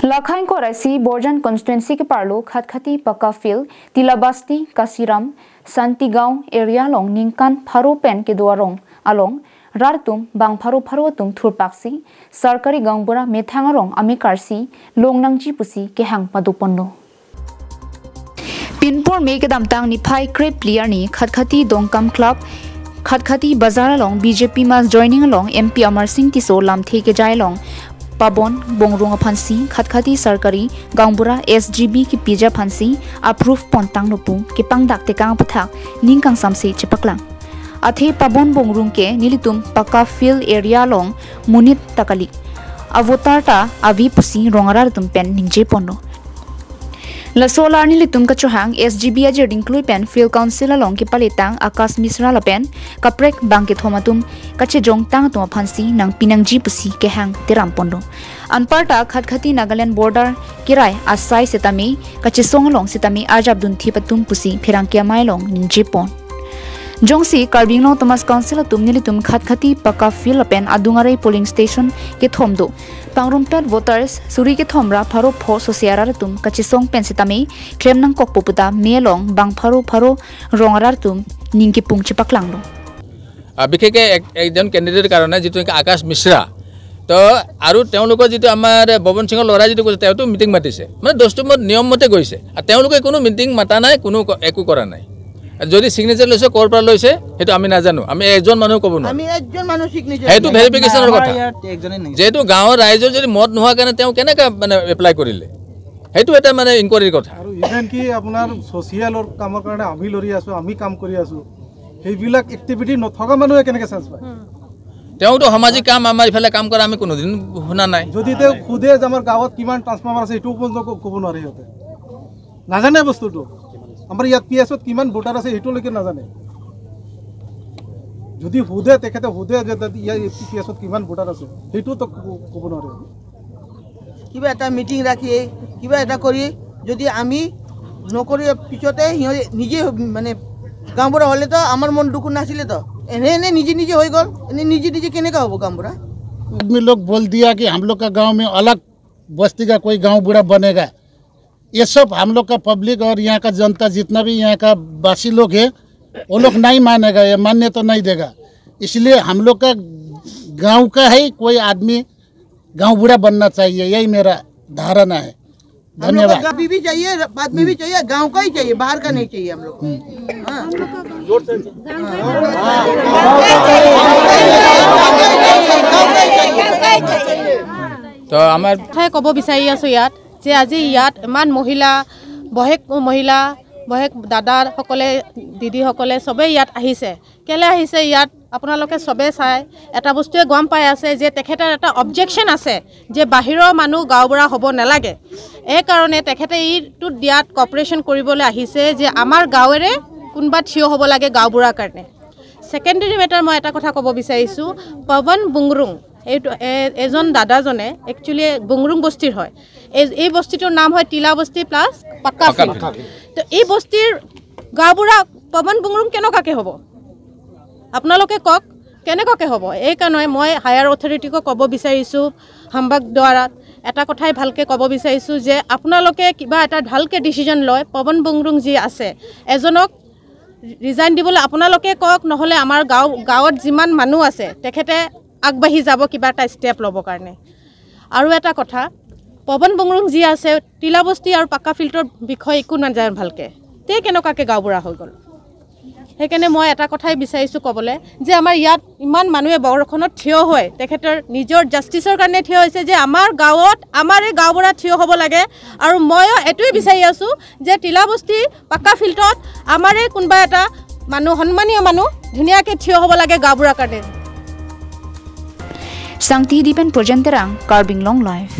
लाखाई Korasi बोर्जन constituency के पार्लो खतखती पक्का field तिलाबस्ती कासीराम संतीगांव area लोंग निंकान pharaoh pen के दुआरों along रारतुम बांग pharaoh pharaoh तुम थुरपाक्सी सरकारी गांवबुरा मेथांगरों अमिकारसी लोंगनांगजी पुसी के हांग पदुपन्नो पिनपुर में के दामतांग निफाई क्रेप प्लेयर नि खतखती दोंगकम क्लब खतखती बाजार लोंग बीजेपी में जॉइनिंग लोंग एमपी अमर सिंह तिसो लामथे के जाय लोंग पाबन बोंगरुंग फांसी खतखती सरकारी गांवबुरा एसजीबी की पिजा फांसी अप्रूव पोंतांग नुपु के पांगदाक ते कांग पथाक निंकांग सामसे चिपकलांग अथे पाबन बोंगरुंग के नीलितुम पक्का फील्ड एरिया लोंग मुनित तकली अवतारता अभी पुसी रोंगरा तुम पेन निंजे पोनो लसोलार नीलितुम का चोहांग एसजीबी अजर इंक्लूड पेन फील्ड काउंसिल लोंग के पलेतांग आकाश मिश्रा लपेन कप्रेक बांग के थोमातुम कचे जोंग तांग तुम फांसी नंग पिनंगजी पुसी के हांग तिराम पोनो अनपार्टा खतखती नागालैंड बॉर्डर किराय आसाई सेतामी कचे सोंगलोंग सेतामी आजाब दुंथी पतुम पुसी फिरांग के मायलोंग निंजे पोन जोंगसी कार्बिंगलों तमस काउंसिल तुम नीलितुम खतखती पक्का फील्ड पेन अदुंगारे पोलिंग स्टेशन के थोमदो पांगरुमटत वोटर्स सुरी के थोमरा फारो फो सोसियारा तुम कचिसोंग पेंसितामे क्लेमनंग कोकपुपुता मेलोंग बांग फारो फारो रोंगरा तुम निंके पुंगचे पकलांगलो বিশেষকে একজন ক্যান্ডিডেট কাৰণে যেটো আকাশ মিশ্ৰা তো আৰু তেওঁলোকৰ যেটো আমাৰ ববন সিংৰ লৰা যেটো কৈছে তেওঁটো মিটিং মাতিছে মানে দস্তমত নিয়ম মতে গৈছে আৰু তেওঁলোকে কোনো মিটিং মাতা নাই কোনো একো কৰা নাই যদি সিগনেচাৰ লৈছে কৰ পৰা লৈছে হেতু আমি নাজানো আমি একজন মানুহ ক'ব নোৱাৰো আমি একজন মানুহ সিগনেচাৰ হেতু ভেৰিফিকেশনৰ কথা যেটো গাঁৱৰ ৰাইজৰ যদি মত নোহোৱা কাৰণে তেওঁ কেনেকা মানে এপ্লাই কৰিলে হেতু এটা মানে ইনকুৱাৰীৰ কথা আৰু ইভেন কি আপোনাৰ সোশিয়ালৰ কামৰ কাৰণে আমি লৰি আছো আমি কাম কৰি আছো সেইবিলাক এক্টিভিটি নথকা মানুহে কেনেকৈ চান্স পায় তেওঁটো সামাজিক কাম আমাৰ ইফালে কাম কৰা আমি কোনোদিন শুনা নাই যদি তেওঁ খুদে আমাৰ গাঁৱত কিমান ট্ৰান্সফৰ্মাৰ আছে এইটো পৰ্যন্ত ক'ব নোৱাৰে সিহঁতে নাজানে বস্তুটো আমাৰ ইয়াত পিএছত কিমান ভোটাৰ আছে এইটোলৈকে নাজানে যদি খুদে তেখেতে খুদে যে ইয়াৰ পিএছত কিমান ভোটাৰ আছে সেইটো তো ক'ব নোৱাৰে কিবা এটা মিটিং ৰাখি কিবা এটা কৰি যদি আমি নকৰি পিছতে নিজে মানে गांवबुरा होले तो आमर मन दुख नासिले तो एने निजी निजी हो गल एने निजी निजी केने का हो गांवबुरा आदमी लोग बोल दिया कि हम लोग का गांव में अलग बस्ती का कोई गांव बुरा बनेगा ये सब हम लोग का पब्लिक और यहाँ का जनता जितना भी यहाँ का वासी लोग है वो लोग नहीं मानेगा ये मानने तो नहीं देगा इसलिए हम लोग का गांव का है कोई आदमी गांव बुरा बनना चाहिए यही मेरा धारणा है धन्यवाद अभी भी चाहिए बाद में भी चाहिए गांव का ही चाहिए बाहर का नहीं चाहिए हम लोग तो आमार कब বিচাৰি আছো ইয়াত যে আজি ইয়াত ইমান মহিলা বহেক দাদা সকলে দিদি সকলে সবে ইয়াত আহিছে কেলে আহিছে ইয়াত আপোনালোকে সবে চাই এটা বস্তুৱে গম পাই আছে যে তেখেতৰ এটা অবজেকশন আছে যে বাহিৰৰ মানুহ গাঁওবুঢ়া হ'ব নালাগে এই কাৰণে তেখেতে ইটো দিয়াত কৰ্পোৰেচন কৰিবলৈ আহিছে যে আমাৰ গাঁৱৰে কোনবা থিয় হ'ব লাগে গাঁওবুঢ়াৰ কাৰণে সেকেন্ডাৰী মেটাৰ মই এটা কথা ক'ব বিচাৰিছো পৱন বুংৰুং এজন দাদাজনে একচুয়ালি বুংৰুং বস্তিৰ হয় এই বস্তিটোৰ নাম হয় টিলা বস্তি প্লাস পাক্কা ফিল্ড তো এই বস্তিৰ গাঁওবুঢ়া পৱন বুংৰুং কেনেকাকে হ'ব আপোনালোকে কক কেনেকাকে হ'ব এই কাৰণে মই হায়াৰ অথৰিটিক ক'ব বিচাৰিছো হামবাগ দ্বাৰা এটা কথাই ভালকে ক'ব বিচাৰিছো যে আপোনালোকে কিবা এটা ভালকে ডিসিজন লয় পৱন বুংৰুং যি আছে এজনক ৰিজাইন দিবলৈ আপোনালোকে কক নহলে আমাৰ গাঁৱত যিমান মানুহ আছে তেখেতে আগবাঢ়ি যাব কিবা এটা স্টেপ ল'ব কাৰণে আৰু এটা কথা পৱন বুংৰুং যি আছে টিলাবস্তি আৰু পাক্কা ফিল্ডৰ বিষয় একো নাজানে ভালকে তে কেনেকাকে গাঁওবুঢ়া হৈ গ'ল সেইকাৰণে মই এটা কথাই বিচাৰিছো ক'বলৈ যে আমাৰ ইয়াত ইমান মানুহে বৰখনত থিয় হয় তেখেতৰ নিজৰ জাষ্টিছৰ কাৰণে থিয় হৈছে যে আমাৰ গাঁৱত আমাৰে গাঁওবুঢ়া থিয় হ'ব লাগে আৰু মই এটোই বিচাৰি আছো যে টিলাবস্তি পাক্কা ফিল্ডত আমাৰে কোনবা এটা মানুহ সন্মানীয় মানুহ ধুনীয়াকে থিয় হ'ব লাগে গাঁওবুঢ়াৰ কাৰণে Sangti Dipen Projenterang Carbing Long Life